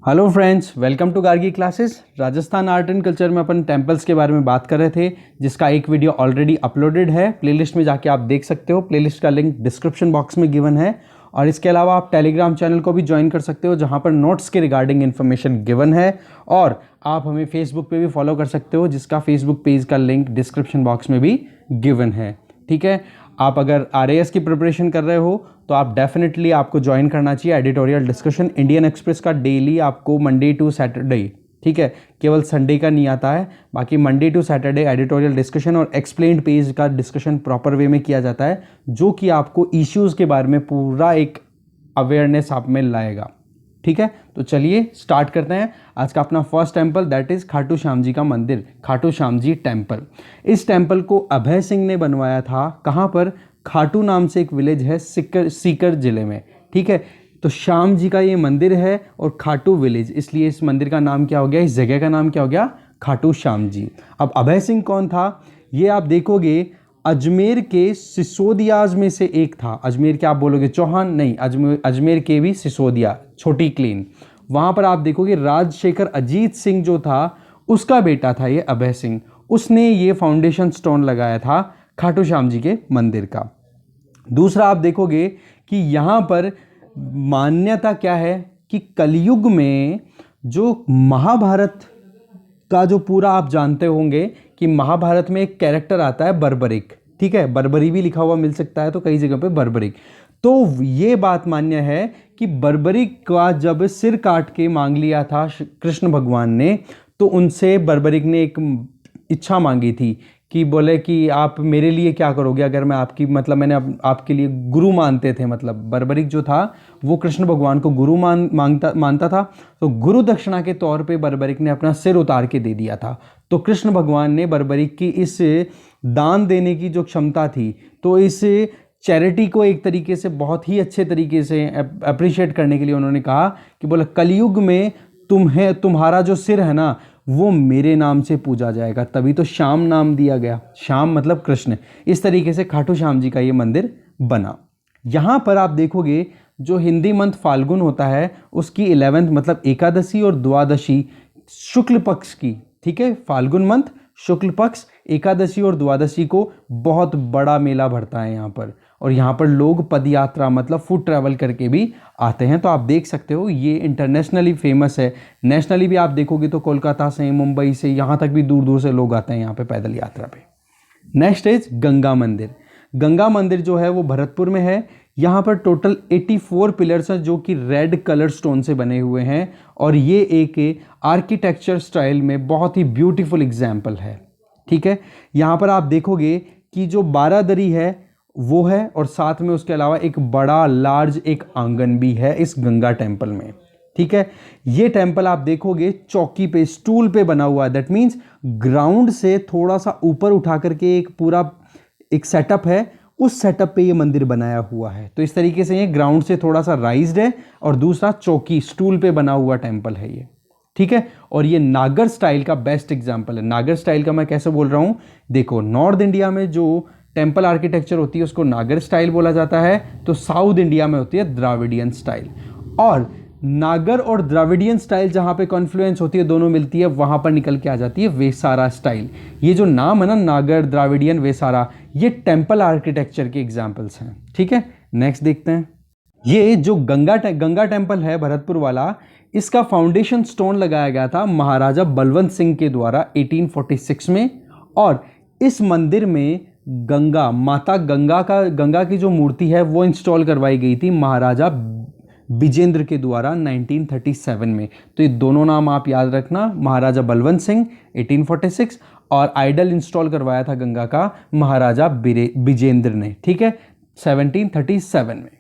Hello friends, welcome to Gargi classes. Rajasthan art and culture में अपन temples के बारे में बात कर रहे थे, जिसका एक वीडियो ऑलरेडी अपलोडेड है। प्लेलिस्ट में जाके आप देख सकते हो। प्लेलिस्ट का लिंक डिस्क्रिप्शन बॉक्स में गिवन है। और इसके अलावा आप टेलीग्राम चैनल को भी ज्वाइन कर सकते हो, जहां पर नोट्स के रिगार्डिंग इन्फॉर्मेशन गिवन है। और आप हमें फेसबुक पे भी फॉलो कर सकते हो, जिसका फेसबुक पेज का लिंक डिस्क्रिप्शन बॉक्स में भी गिवन है। ठीक है, आप अगर RAS की प्रिपरेशन कर रहे हो तो आप डेफिनेटली आपको ज्वाइन करना चाहिए एडिटोरियल डिस्कशन। इंडियन एक्सप्रेस का डेली आपको मंडे टू सैटरडे, ठीक है, केवल संडे का नहीं आता है, बाकी Monday to Saturday editorial discussion और एक्सप्लेन्ड पेज का डिस्कशन प्रॉपर वे में किया जाता है, जो कि आपको इश्यूज़ के बारे में पूरा एक अवेयरनेस आप में लाएगा। ठीक है, तो चलिए स्टार्ट करते हैं आज का अपना first temple, that is Khatu Shyam ji का मंदिर, खाटू श्याम जी टेंपल। इस टेंपल को अभय सिंह ने बनवाया था। कहाँ पर? खाटू नाम से एक विलेज है सीकर जिले में। ठीक है, तो श्याम जी का ये मंदिर है और खाटू विलेज, इसलिए इस मंदिर का नाम क्या हो गया, इस जगह का नाम क्या हो गया, खाटू श्याम जी। अब अभय सिंह कौन था, ये आप देखोगे अजमेर के सिसोदियाज में से एक था। अजमेर के आप बोलोगे चौहान, नहीं, अजमेर के भी सिसोदिया, छोटी क्लीन, वहाँ पर आप देखोगे राजशेखर अजीत सिंह जो था उसका बेटा था ये अभय सिंह। उसने ये फाउंडेशन स्टोन लगाया था खाटू श्याम जी के मंदिर का। दूसरा आप देखोगे कि यहाँ पर मान्यता क्या है कि कलयुग में जो महाभारत का जो पूरा आप जानते होंगे कि महाभारत में एक कैरेक्टर आता है बर्बरिक। ठीक है, बर्बरी भी लिखा हुआ मिल सकता है, तो कई जगह पे बर्बरिक। तो ये बात मान्य है कि बर्बरिक का जब सिर काट के मांग लिया था कृष्ण भगवान ने, तो उनसे बर्बरिक ने एक इच्छा मांगी थी कि बोले कि आप मेरे लिए क्या करोगे अगर मैं आपकी, मतलब मैंने आपके लिए गुरु मानते थे, मतलब बर्बरिक जो था वो कृष्ण भगवान को गुरु मानता था। तो गुरु दक्षिणा के तौर पे बर्बरिक ने अपना सिर उतार के दे दिया था। तो कृष्ण भगवान ने बर्बरिक की इस दान देने की जो क्षमता थी, तो इस चैरिटी को एक तरीके से बहुत ही अच्छे तरीके से अप्रिशिएट करने के लिए उन्होंने कहा कि बोले कलयुग में तुम्हारा जो सिर है ना वो मेरे नाम से पूजा जाएगा, तभी तो श्याम नाम दिया गया। श्याम मतलब कृष्ण। इस तरीके से खाटू श्याम जी का ये मंदिर बना। यहाँ पर आप देखोगे जो हिंदी मंथ फाल्गुन होता है उसकी 11th मतलब एकादशी और द्वादशी शुक्ल पक्ष की, ठीक है, फाल्गुन मंथ शुक्ल पक्ष एकादशी और द्वादशी को बहुत बड़ा मेला भरता है यहाँ पर। और यहाँ पर लोग पद यात्रा मतलब फुट ट्रैवल करके भी आते हैं। तो आप देख सकते हो ये इंटरनेशनली फेमस है। नेशनली भी आप देखोगे तो कोलकाता से, मुंबई से, यहाँ तक भी दूर दूर से लोग आते हैं यहाँ पे पैदल यात्रा पे। नेक्स्ट इज गंगा मंदिर। गंगा मंदिर जो है वो भरतपुर में है। यहाँ पर टोटल 84 पिलर्स हैं जो कि रेड कलर स्टोन से बने हुए हैं। और ये एक आर्किटेक्चर स्टाइल में बहुत ही ब्यूटीफुल एग्जाम्पल है। ठीक है, यहाँ पर आप देखोगे कि जो बारादरी है वो है, और साथ में उसके अलावा एक बड़ा लार्ज एक आंगन भी है इस गंगा टेम्पल में। ठीक है, ये टेम्पल आप देखोगे चौकी पे, स्टूल पे बना हुआ है। दैट मीन्स ग्राउंड से थोड़ा सा ऊपर उठा करके एक पूरा एक सेटअप है, उस सेटअप पे ये मंदिर बनाया हुआ है। तो इस तरीके से ये ग्राउंड से थोड़ा सा राइज्ड है और दूसरा चौकी स्टूल पे बना हुआ टेम्पल है ये। ठीक है, और ये नागर स्टाइल का बेस्ट एग्जाम्पल है। नागर स्टाइल का मैं कैसे बोल रहा हूँ, देखो नॉर्थ इंडिया में जो टेम्पल आर्किटेक्चर होती है उसको नागर स्टाइल बोला जाता है, तो साउथ इंडिया में होती है द्राविडियन स्टाइल। और नागर और द्राविडियन स्टाइल जहाँ पे कॉन्फ्लुएंस होती है, दोनों मिलती है, वहाँ पर निकल के आ जाती है वेसारा स्टाइल। ये जो नाम है ना, नागर, द्राविडियन, वेसारा, ये टेम्पल आर्किटेक्चर के एग्जाम्पल्स हैं। ठीक है, नेक्स्ट देखते हैं। ये जो गंगा टेम्पल है भरतपुर वाला, इसका फाउंडेशन स्टोन लगाया गया था महाराजा बलवंत सिंह के द्वारा 1846 में। और इस मंदिर में गंगा की जो मूर्ति है वो इंस्टॉल करवाई गई थी महाराजा विजेंद्र के द्वारा 1937 में। तो ये दोनों नाम आप याद रखना, महाराजा बलवंत सिंह 1846 और आइडल इंस्टॉल करवाया था गंगा का महाराजा विजेंद्र ने। ठीक है, 1737 में।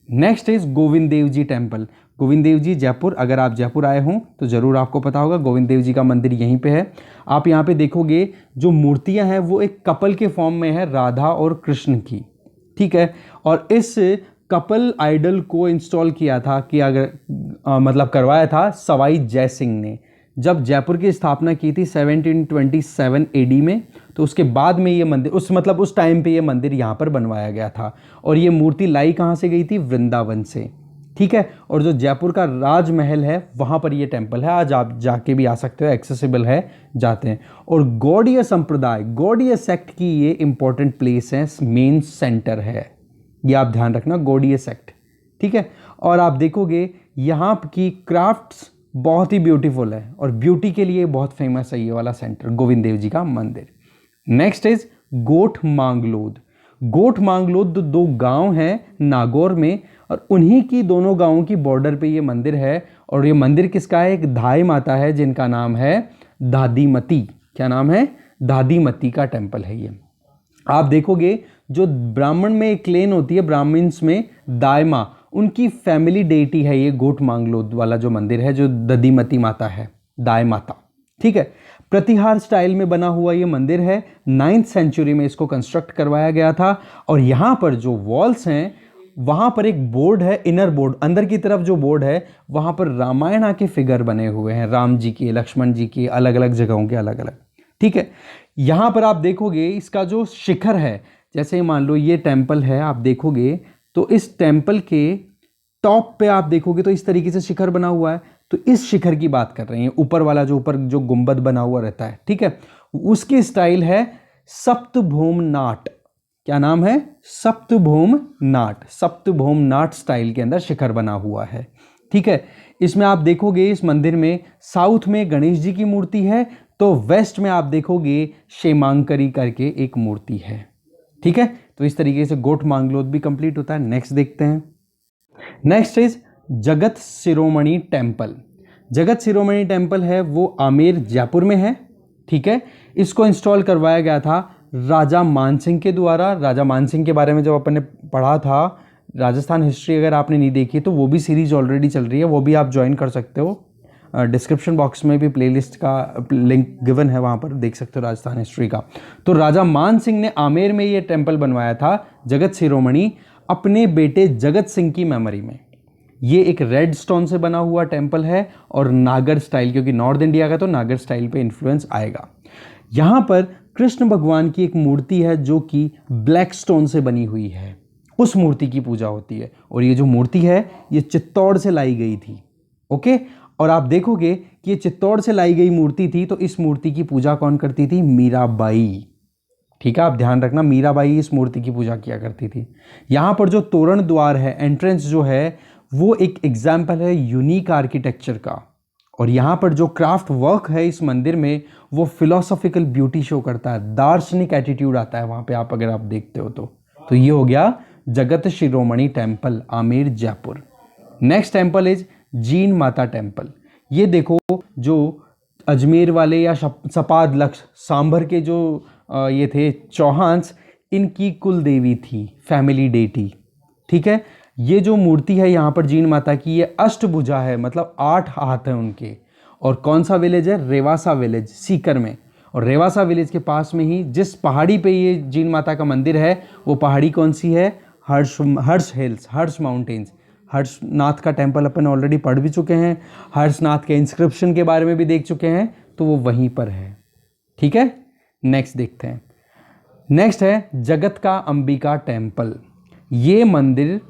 Next is Govind Dev ji temple. Govind Dev ji Jaipur, अगर आप जयपुर आए हों तो ज़रूर आपको पता होगा गोविंद देव जी का मंदिर यहीं पे है। आप यहाँ पे देखोगे जो मूर्तियाँ हैं वो एक कपल के फॉर्म में है, राधा और कृष्ण की। ठीक है, और इस कपल आइडल को इंस्टॉल किया था कि मतलब करवाया था सवाई जय सिंह ने, जब जयपुर की स्थापना की थी 1727 AD में। तो उसके बाद में ये मंदिर उस टाइम पे ये मंदिर यहाँ पर बनवाया गया था। और ये मूर्ति लाई कहाँ से गई थी, वृंदावन से। ठीक है। और जो जयपुर का राजमहल है वहाँ पर ये टेम्पल है, आज आप जाके भी आ सकते हो, एक्सेसिबल है, जाते हैं। और गौड़ीय संप्रदाय, गौड़ीय सेक्ट की ये इंपॉर्टेंट प्लेस है, मेन सेंटर है, ये आप ध्यान रखना, गौड़ीय सेक्ट, ठीक है। और आप देखोगे यहाँ की क्राफ्ट्स बहुत ही ब्यूटीफुल है और ब्यूटी के लिए बहुत फेमस है ये वाला सेंटर, गोविंद देव जी का मंदिर। नेक्स्ट इज गोठ मांगलोद। गोठ मांगलोद दो गांव हैं नागौर में और उन्हीं की दोनों गांवों की बॉर्डर पे ये मंदिर है। और ये मंदिर किसका है? एक धाई माता है जिनका नाम है दादीमती। क्या नाम है? दादीमती का टेम्पल है ये। आप देखोगे जो ब्राह्मण में एक क्लेन होती है, ब्राह्मण्स में दायमा, उनकी फैमिली डेटी है ये गोठ मांगलोद वाला जो मंदिर है, जो ददीमती माता है, दाय माता, ठीक है। प्रतिहार स्टाइल में बना हुआ ये मंदिर है, 9th सेंचुरी में इसको कंस्ट्रक्ट करवाया गया था। और यहाँ पर जो वॉल्स हैं वहाँ पर एक बोर्ड है, इनर बोर्ड, अंदर की तरफ जो बोर्ड है वहाँ पर रामायणा के फिगर बने हुए हैं, राम जी के, लक्ष्मण जी के, अलग अलग जगहों के अलग अलग, ठीक है। यहाँ पर आप देखोगे इसका जो शिखर है, जैसे मान लो ये टेम्पल है, आप देखोगे तो इस टेम्पल के टॉप पे आप देखोगे तो इस तरीके से शिखर बना हुआ है। तो इस शिखर की बात कर रहे हैं, ऊपर वाला जो ऊपर जो गुंबद बना हुआ रहता है, ठीक है, उसकी स्टाइल है सप्तभौम नाट। क्या नाम है? सप्तभौम नाट। सप्तभौम नाट स्टाइल के अंदर शिखर बना हुआ है, ठीक है। इसमें आप देखोगे इस मंदिर में साउथ में गणेश जी की मूर्ति है, तो वेस्ट में आप देखोगे शेमांकरी करके एक मूर्ति है, ठीक है। तो इस तरीके से गोठ मांगलोद भी कंप्लीट होता है। नेक्स्ट देखते हैं। नेक्स्ट इज जगत शिरोमणि टेम्पल। जगत शिरोमणि टेम्पल है वो आमेर जयपुर में है, ठीक है। इसको इंस्टॉल करवाया गया था राजा मानसिंह के द्वारा। राजा मानसिंह के बारे में जब अपन ने पढ़ा था राजस्थान हिस्ट्री, अगर आपने नहीं देखी तो वो भी सीरीज ऑलरेडी चल रही है, वो भी आप ज्वाइन कर सकते हो। डिस्क्रिप्शन बॉक्स में भी प्लेलिस्ट का लिंक गिवन है, वहाँ पर देख सकते हो राजस्थान हिस्ट्री का। तो राजा मान सिंह ने आमेर में ये टेम्पल बनवाया था जगत शिरोमणि, अपने बेटे जगत सिंह की मेमोरी में। ये एक रेड स्टोन से बना हुआ टेम्पल है और नागर स्टाइल, क्योंकि नॉर्थ इंडिया का तो नागर स्टाइल पे इन्फ्लुएंस आएगा। यहाँ पर कृष्ण भगवान की एक मूर्ति है जो कि ब्लैक स्टोन से बनी हुई है, उस मूर्ति की पूजा होती है। और ये जो मूर्ति है ये चित्तौड़ से लाई गई थी, ओके। और आप देखोगे कि ये चित्तौड़ से लाई गई मूर्ति थी, तो इस मूर्ति की पूजा कौन करती थी? मीराबाई, ठीक है। आप ध्यान रखना, मीराबाई इस मूर्ति की पूजा किया करती थी। यहाँ पर जो तोरण द्वार है, एंट्रेंस जो है, वो एक एग्जाम्पल है यूनिक आर्किटेक्चर का। और यहाँ पर जो क्राफ्ट वर्क है इस मंदिर में, वो फिलोसॉफिकल ब्यूटी शो करता है, दार्शनिक एटीट्यूड आता है वहाँ पे, आप अगर आप देखते हो तो ये हो गया Jagat Shiromani temple, Amer Jaipur. Next temple is Jeen Mata temple. ये देखो, जो अजमेर वाले या सपाद लक्ष्य सांभर के जो ये थे चौहान्स, इनकी कुल देवी थी, फैमिली डेटी, ठीक है। ये जो मूर्ति है यहाँ पर जीन माता की, ये अष्टभुजा है, मतलब 8 हाथ हैं उनके। और कौन सा विलेज है? रेवासा विलेज, सीकर में। और रेवासा विलेज के पास में ही जिस पहाड़ी पे ये जीन माता का मंदिर है, वो पहाड़ी कौन सी है? हर्ष हिल्स, हर्ष माउंटेन्स। हर्षनाथ का टेम्पल अपन ऑलरेडी पढ़ भी चुके हैं, हर्षनाथ के इंस्क्रिप्शन के बारे में भी देख चुके हैं, तो वो वहीं पर है, ठीक है। नेक्स्ट देखते हैं। नेक्स्ट है जगत का अंबिका टेम्पल। ये मंदिर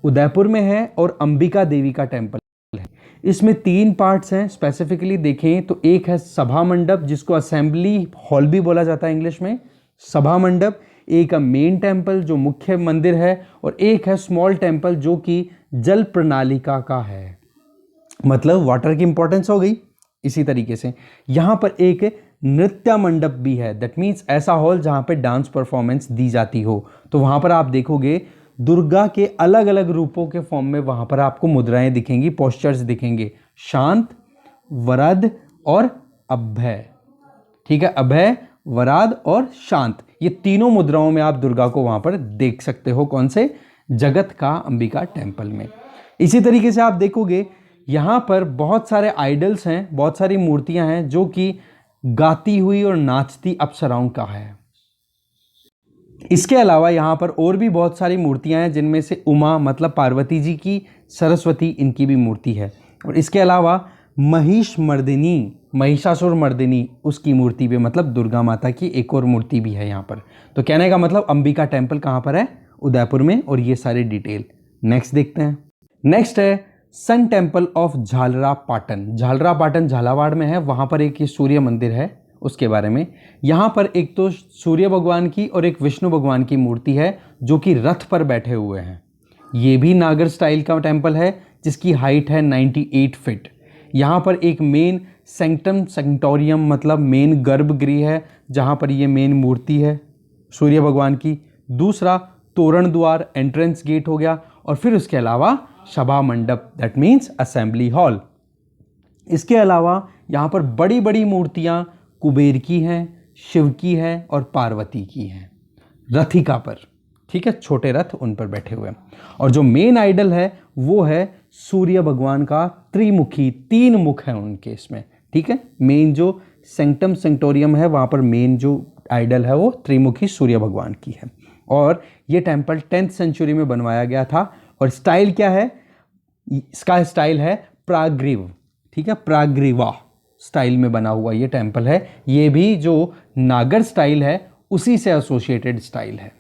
उदयपुर में है और अंबिका देवी का टेम्पल है। इसमें 3 पार्ट्स हैं, स्पेसिफिकली देखें तो एक है सभा मंडप, जिसको असेंबली हॉल भी बोला जाता है इंग्लिश में, सभा मंडप। एक है मेन टेम्पल जो मुख्य मंदिर है, और एक है स्मॉल टेम्पल जो कि जल प्रणालिका का है, मतलब वाटर की इंपॉर्टेंस हो गई। इसी तरीके से यहाँ पर एक नृत्य मंडप भी है, दैट मीन्स ऐसा हॉल जहाँ पे डांस परफॉर्मेंस दी जाती हो। तो वहाँ पर आप देखोगे दुर्गा के अलग अलग रूपों के फॉर्म में वहाँ पर आपको मुद्राएं दिखेंगी, पोस्चर्स दिखेंगे, शांत, वरद और अभय, ठीक है। अभय, वराद और शांत, ये तीनों मुद्राओं में आप दुर्गा को वहाँ पर देख सकते हो। कौन से? जगत का अंबिका टेम्पल में। इसी तरीके से आप देखोगे यहाँ पर बहुत सारे आइडल्स हैं, बहुत सारी मूर्तियाँ हैं जो कि गाती हुई और नाचती अप्सराओं का है। इसके अलावा यहाँ पर और भी बहुत सारी मूर्तियाँ हैं, जिनमें से उमा मतलब पार्वती जी की, सरस्वती इनकी भी मूर्ति है। और इसके अलावा महिषमर्दिनी, महिषासुर मर्दिनी, उसकी मूर्ति भी, मतलब दुर्गा माता की एक और मूर्ति भी है यहाँ पर। तो कहने का मतलब अंबिका टेम्पल कहाँ पर है? उदयपुर में। और ये सारी डिटेल नेक्स्ट देखते हैं। नेक्स्ट है sun temple of Jhalrapatan. Jhalrapatan Jhalawar में है, वहाँ पर एक ये सूर्य मंदिर है, उसके बारे में। यहाँ पर एक तो सूर्य भगवान की और एक विष्णु भगवान की मूर्ति है जो कि रथ पर बैठे हुए हैं। ये भी नागर स्टाइल का टेम्पल है जिसकी हाइट है 98 फीट। यहाँ पर एक मेन सेंक्टम सेंक्टोरियम मतलब मेन गर्भगृह है जहाँ पर ये मेन मूर्ति है सूर्य भगवान की। दूसरा तोरण द्वार एंट्रेंस गेट हो गया, और फिर उसके अलावा सभा मंडप दैट मीन्स असेंबली हॉल। इसके अलावा यहाँ पर बड़ी बड़ी मूर्तियाँ कुबेर की हैं, शिव की है और पार्वती की हैं रथिका पर, ठीक है, छोटे रथ उन पर बैठे हुए हैं। और जो मेन आइडल है वो है सूर्य भगवान का त्रिमुखी, 3 मुख हैं उनके इसमें, ठीक है। मेन जो सेंक्टम सेंक्टोरियम है वहाँ पर मेन जो आइडल है वो त्रिमुखी सूर्य भगवान की है। और ये टेम्पल 10th सेंचुरी में बनवाया गया था। और स्टाइल क्या है, इसका स्टाइल है प्राग्रीव, ठीक है, प्राग्रीवा स्टाइल में बना हुआ ये टेम्पल है। ये भी जो नागर स्टाइल है उसी से एसोसिएटेड स्टाइल है।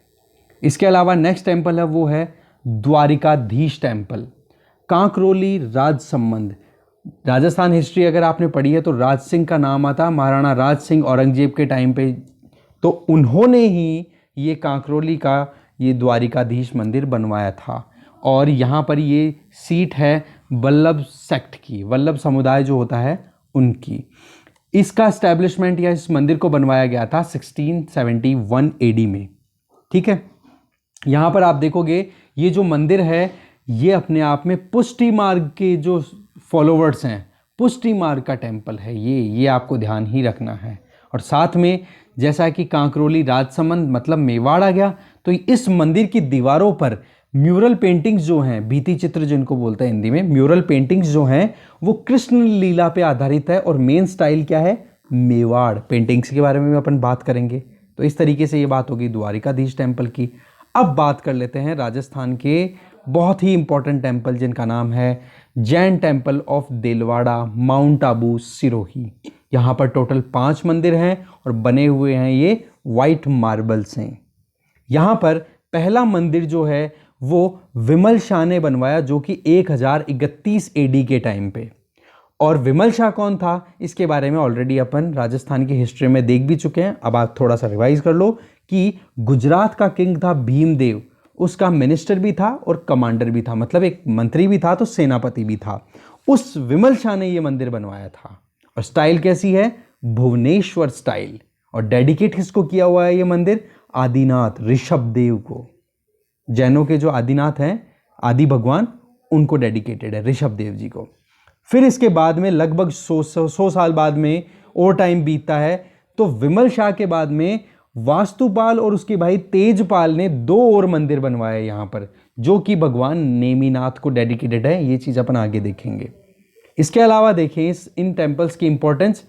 इसके अलावा नेक्स्ट टेम्पल है वो है द्वारिकाधीश टेम्पल, कांकरोली राज संबंध। राजस्थान हिस्ट्री अगर आपने पढ़ी है तो राज सिंह का नाम आता, महाराणा राज सिंह औरंगजेब के टाइम पे, तो उन्होंने ही ये कांकरोली का ये द्वारिकाधीश मंदिर बनवाया था। और यहाँ पर ये सीट है वल्लभ सेक्ट की, वल्लभ समुदाय जो होता है उनकी। इसका एस्टैब्लिशमेंट या इस मंदिर को बनवाया गया था 1671 AD में, ठीक है। यहाँ पर आप देखोगे ये जो मंदिर है ये अपने आप में पुष्टि मार्ग के जो फॉलोवर्स हैं, पुष्टि मार्ग का टेम्पल है ये आपको ध्यान ही रखना है। और साथ में जैसा कि कांकरोली राजसमंद मतलब मेवाड़ आ गया, तो इस मंदिर की दीवारों पर म्यूरल पेंटिंग्स जो हैं, भित्ति चित्र जिनको बोलते हैं हिंदी में, म्यूरल पेंटिंग्स जो हैं वो कृष्ण लीला पे आधारित है। और मेन स्टाइल क्या है, मेवाड़ पेंटिंग्स के बारे में भी अपन बात करेंगे। तो इस तरीके से ये बात होगी द्वारिकाधीश टेम्पल की। अब बात कर लेते हैं राजस्थान के बहुत ही इंपॉर्टेंट टेम्पल जिनका नाम है Jain temple of Delwara, mount Abu, Sirohi. यहाँ पर टोटल 5 मंदिर हैं और बने हुए हैं ये वाइट मार्बल से। यहाँ पर पहला मंदिर जो है वो विमल शाह ने बनवाया जो कि 1031 AD के टाइम पे। और विमल शाह कौन था इसके बारे में ऑलरेडी अपन राजस्थान की हिस्ट्री में देख भी चुके हैं। अब आप थोड़ा सा रिवाइज कर लो कि गुजरात का किंग था भीमदेव, उसका मिनिस्टर भी था और कमांडर भी था, मतलब एक मंत्री भी था तो सेनापति भी था। उस विमल शाह ने ये मंदिर बनवाया था। और स्टाइल कैसी है, भुवनेश्वर स्टाइल। और डेडिकेट किसको किया हुआ है ये मंदिर, आदिनाथ ऋषभ देव को। जैनों के जो आदिनाथ हैं, आदि भगवान, उनको डेडिकेटेड है, ऋषभ देव जी को। फिर इसके बाद में लगभग 100 साल बाद में और टाइम बीतता है तो विमल शाह के बाद में वास्तुपाल और उसके भाई तेजपाल ने 2 और मंदिर बनवाए यहाँ पर जो कि भगवान नेमिनाथ को डेडिकेटेड है। ये चीज़ अपन आगे देखेंगे। इसके अलावा देखें इन टेम्पल्स की इंपॉर्टेंस,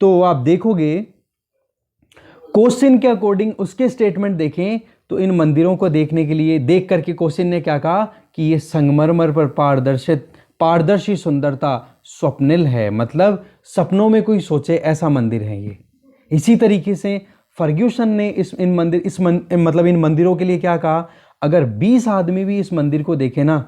तो आप देखोगे क्वेश्चन के अकॉर्डिंग उसके स्टेटमेंट देखें तो इन मंदिरों को देखने के लिए देख करके क्वेश्चन ने क्या कहा कि ये संगमरमर पर पारदर्शी सुंदरता स्वप्निल है, मतलब सपनों में कोई सोचे ऐसा मंदिर है ये। इसी तरीके से फर्ग्यूसन ने इन मंदिरों के लिए क्या कहा, अगर 20 आदमी भी इस मंदिर को देखे ना,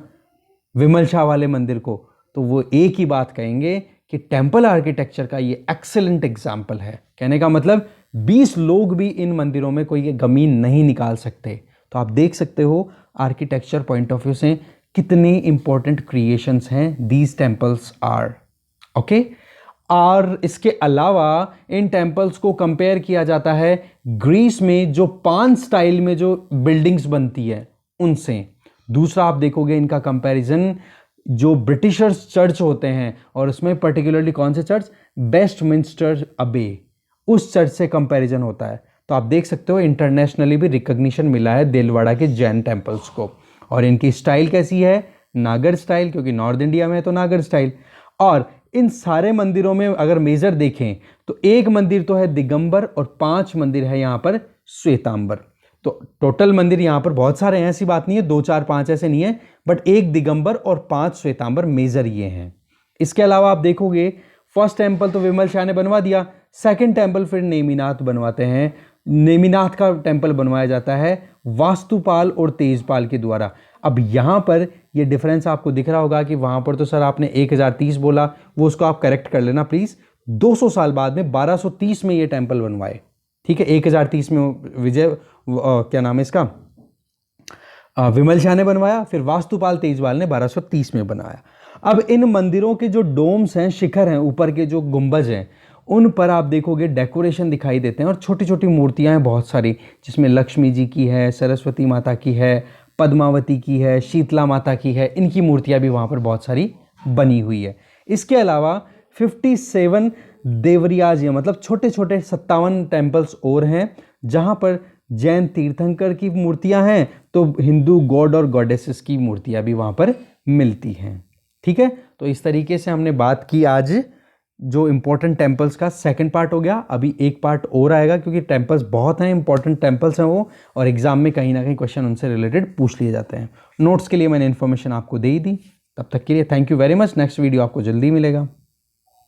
विमल शाह वाले मंदिर को, तो वो एक ही बात कहेंगे कि टेम्पल आर्किटेक्चर का ये एक्सेलेंट एग्जाम्पल है। कहने का मतलब 20 लोग भी इन मंदिरों में कोई कमी नहीं निकाल सकते। तो आप देख सकते हो आर्किटेक्चर पॉइंट ऑफ व्यू से कितने इंपॉर्टेंट क्रिएशंस हैं दीज टेम्पल्स आर, ओके। और इसके अलावा इन टेम्पल्स को कंपेयर किया जाता है ग्रीस में जो पान स्टाइल में जो बिल्डिंग्स बनती है उनसे। दूसरा आप देखोगे इनका कंपैरिजन जो ब्रिटिशर्स चर्च होते हैं और उसमें पर्टिकुलरली कौन से चर्च, वेस्टमिंस्टर अबे, उस चर्च से कंपैरिजन होता है। तो आप देख सकते हो इंटरनेशनली भी रिकॉग्निशन मिला है देलवाड़ा के जैन टेम्पल्स को। और इनकी स्टाइल कैसी है, नागर स्टाइल, क्योंकि नॉर्थ इंडिया में है तो नागर स्टाइल। और इन सारे मंदिरों में अगर मेजर देखें तो एक मंदिर तो है दिगंबर और 5 मंदिर है यहाँ पर श्वेतांबर। तो टोटल मंदिर यहाँ पर बहुत सारे हैं, ऐसी बात नहीं है 2 4 5 ऐसे नहीं है, बट एक दिगंबर और 5 श्वेतांबर मेजर ये हैं। इसके अलावा आप देखोगे फर्स्ट टेम्पल तो विमल शाह ने बनवा दिया, सेकंड टेम्पल फिर नेमिनाथ बनवाते हैं। नेमिनाथ का टेम्पल बनवाया जाता है वास्तुपाल और तेजपाल के द्वारा। अब यहाँ पर ये डिफरेंस आपको दिख रहा होगा कि वहाँ पर तो सर आपने 1030 बोला, वो उसको आप करेक्ट कर लेना प्लीज़। 200 साल बाद में 1230 में ये टेम्पल बनवाए, ठीक है। 1030 में विजय क्या नाम है इसका, विमल शाह ने बनवाया, फिर वास्तुपाल तेजवाल ने 1230 में बनाया। अब इन मंदिरों के जो डोम्स हैं, शिखर हैं, ऊपर के जो गुंबज हैं, उन पर आप देखोगे डेकोरेशन दिखाई देते हैं और छोटी छोटी मूर्तियां हैं बहुत सारी, जिसमें लक्ष्मी जी की है, सरस्वती माता की है, पद्मावती की है, शीतला माता की है। इनकी मूर्तियां भी वहाँ पर बहुत सारी बनी हुई है। इसके अलावा 57 देवरियाज, मतलब छोटे छोटे 57 टेम्पल्स और हैं जहाँ पर जैन तीर्थंकर की मूर्तियां हैं, तो हिंदू गॉड और गॉडेसेस की मूर्तियां भी वहाँ पर मिलती हैं, ठीक है। तो इस तरीके से हमने बात की आज जो इंपॉर्टेंट टेम्पल्स का। सेकंड पार्ट हो गया, अभी एक पार्ट और आएगा क्योंकि टेम्पल्स बहुत हैं, इंपॉर्टेंट टेम्पल्स हैं वो, और एग्जाम में कहीं ना कहीं क्वेश्चन उनसे रिलेटेड पूछ लिए जाते हैं। नोट्स के लिए मैंने इन्फॉर्मेशन आपको दे ही दी। तब तक के लिए thank you very much. Next video आपको जल्दी मिलेगा।